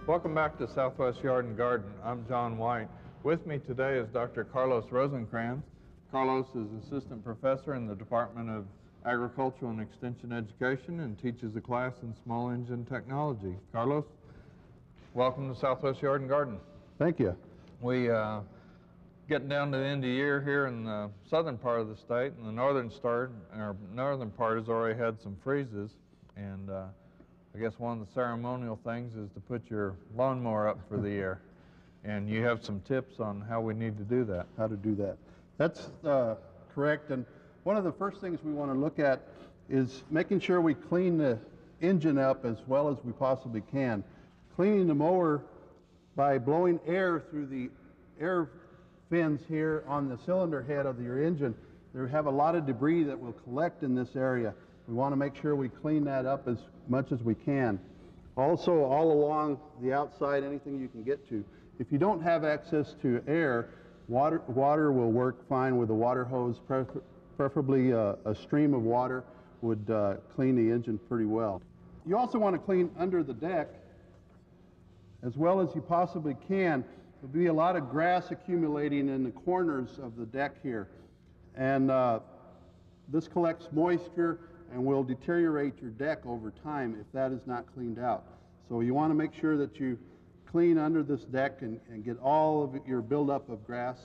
Welcome back to Southwest Yard and Garden. I'm John White. With me today is Dr. Carlos Rosencrans. Carlos is assistant professor in the Department of Agricultural and Extension Education and teaches a class in small engine technology. Carlos, welcome to Southwest Yard and Garden. Thank you. We getting down to the end of the year here in the southern part of the state, and the northern part has already had some freezes, and I guess one of the ceremonial things is to put your lawnmower up for the year, and you have some tips on how we need to do that. How to do that. That's correct, and one of the first things we want to look at is making sure we clean the engine up as well as we possibly can. Cleaning the mower by blowing air through the air fins here on the cylinder head of your engine. They have a lot of debris that will collect in this area. We want to make sure we clean that up as much as we can. Also, all along the outside, anything you can get to. If you don't have access to air, water will work fine with a water hose. Preferably a stream of water would clean the engine pretty well. You also want to clean under the deck as well as you possibly can. There'll be a lot of grass accumulating in the corners of the deck here, and this collects moisture and will deteriorate your deck over time if that is not cleaned out. So you want to make sure that you clean under this deck and get all of your buildup of grass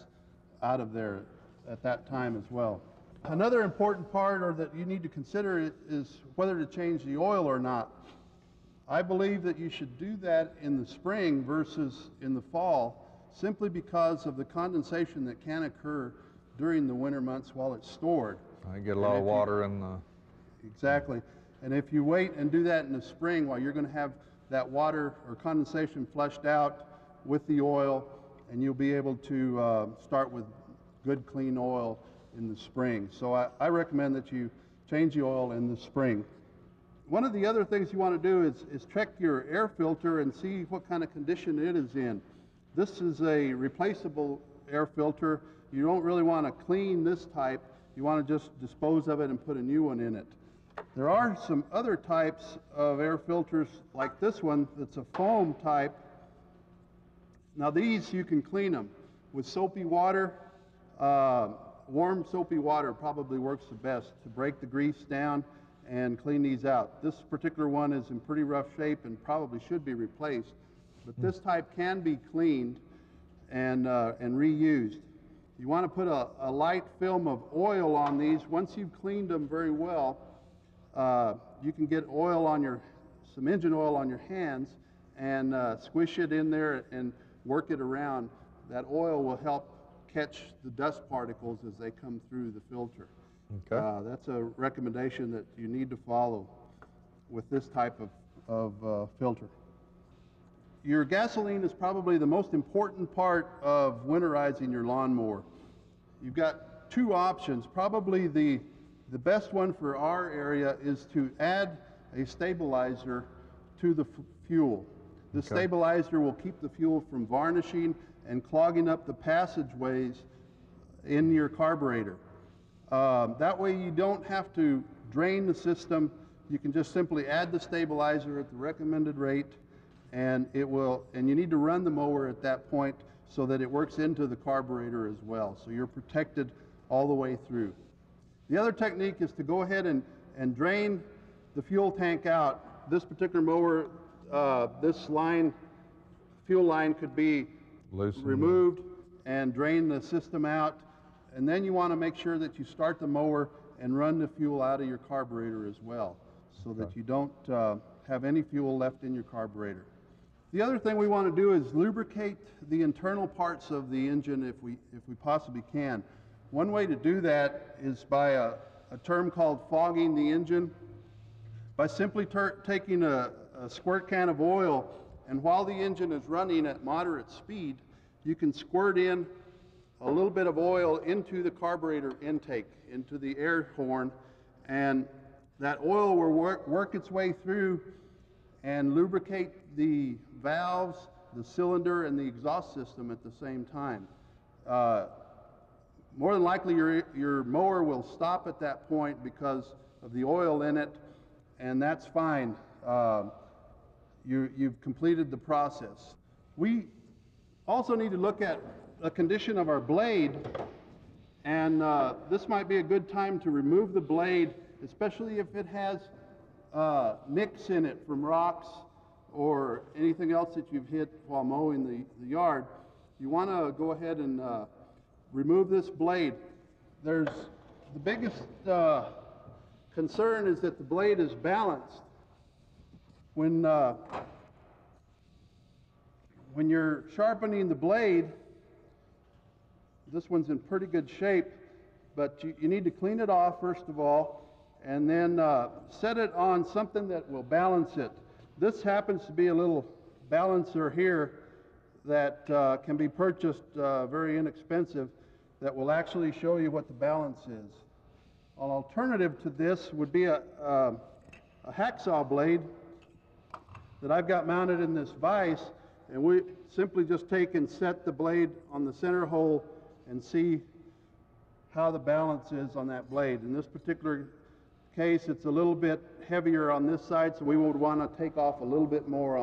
out of there at that time as well. Another important part that you need to consider is whether to change the oil or not. I believe that you should do that in the spring versus in the fall, simply because of the condensation that can occur during the winter months while it's stored. I get a lot of water in the... Exactly. And if you wait and do that in the spring while you're going to have that water or condensation flushed out with the oil, and you'll be able to start with good clean oil in the spring. So I recommend that you change the oil in the spring. One of the other things you want to do is check your air filter and see what kind of condition it is in. This is a replaceable air filter. You don't really want to clean this type. You want to just dispose of it and put a new one in it. There are some other types of air filters like this one that's a foam type. Now these you can clean them with soapy water. Warm soapy water probably works the best to break the grease down and clean these out. This particular one is in pretty rough shape and probably should be replaced. But this type can be cleaned and reused. You want to put a light film of oil on these. Once you've cleaned them very well, you can get oil on some engine oil on your hands and squish it in there and work it around. That oil will help catch the dust particles as they come through the filter. Okay. That's a recommendation that you need to follow with this type of filter. Your gasoline is probably the most important part of winterizing your lawnmower. You've got two options. Probably the best one for our area is to add a stabilizer to the fuel. The stabilizer will keep the fuel from varnishing and clogging up the passageways in your carburetor. That way you don't have to drain the system. You can just simply add the stabilizer at the recommended rate, and you need to run the mower at that point so that it works into the carburetor as well. So you're protected all the way through. The other technique is to go ahead and drain the fuel tank out. This particular mower, this fuel line could be removed and drain the system out. And then you want to make sure that you start the mower and run the fuel out of your carburetor as well, so that you don't have any fuel left in your carburetor. The other thing we want to do is lubricate the internal parts of the engine if we possibly can. One way to do that is by a term called fogging the engine. By simply taking a squirt can of oil, and while the engine is running at moderate speed, you can squirt in a little bit of oil into the carburetor intake, into the air horn, and that oil will work its way through and lubricate the valves, the cylinder, and the exhaust system at the same time. More than likely your mower will stop at that point because of the oil in it, and that's fine. you've completed the process. We also need to look at the condition of our blade, and this might be a good time to remove the blade, especially if it has nicks in it from rocks or anything else that you've hit while mowing the yard. You want to go ahead and remove this blade. The biggest concern is that the blade is balanced. When you're sharpening the blade, this one's in pretty good shape, but you need to clean it off first of all, and then set it on something that will balance it. This happens to be a little balancer here that can be purchased very inexpensive, that will actually show you what the balance is. An alternative to this would be a hacksaw blade that I've got mounted in this vise, and we simply just take and set the blade on the center hole and see how the balance is on that blade. In this particular case, it's a little bit heavier on this side, so we would want to take off a little bit more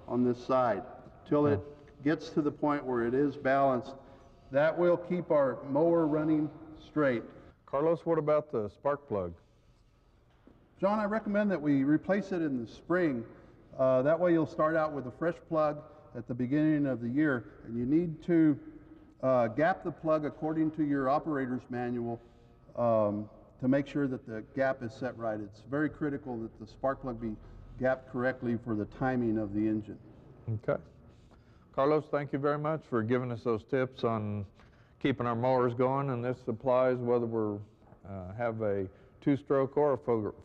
on this side till it gets to the point where it is balanced. That will keep our mower running straight. Carlos, what about the spark plug? John, I recommend that we replace it in the spring. That way you'll start out with a fresh plug at the beginning of the year, and you need to gap the plug according to your operator's manual to make sure that the gap is set right. It's very critical that the spark plug be gapped correctly for the timing of the engine. Okay. Carlos, thank you very much for giving us those tips on keeping our mowers going, and this applies whether we're have a two-stroke or a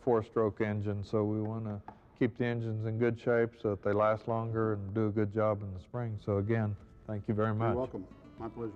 four-stroke engine, so we want to keep the engines in good shape so that they last longer and do a good job in the spring. So again, thank you very much. You're welcome. My pleasure.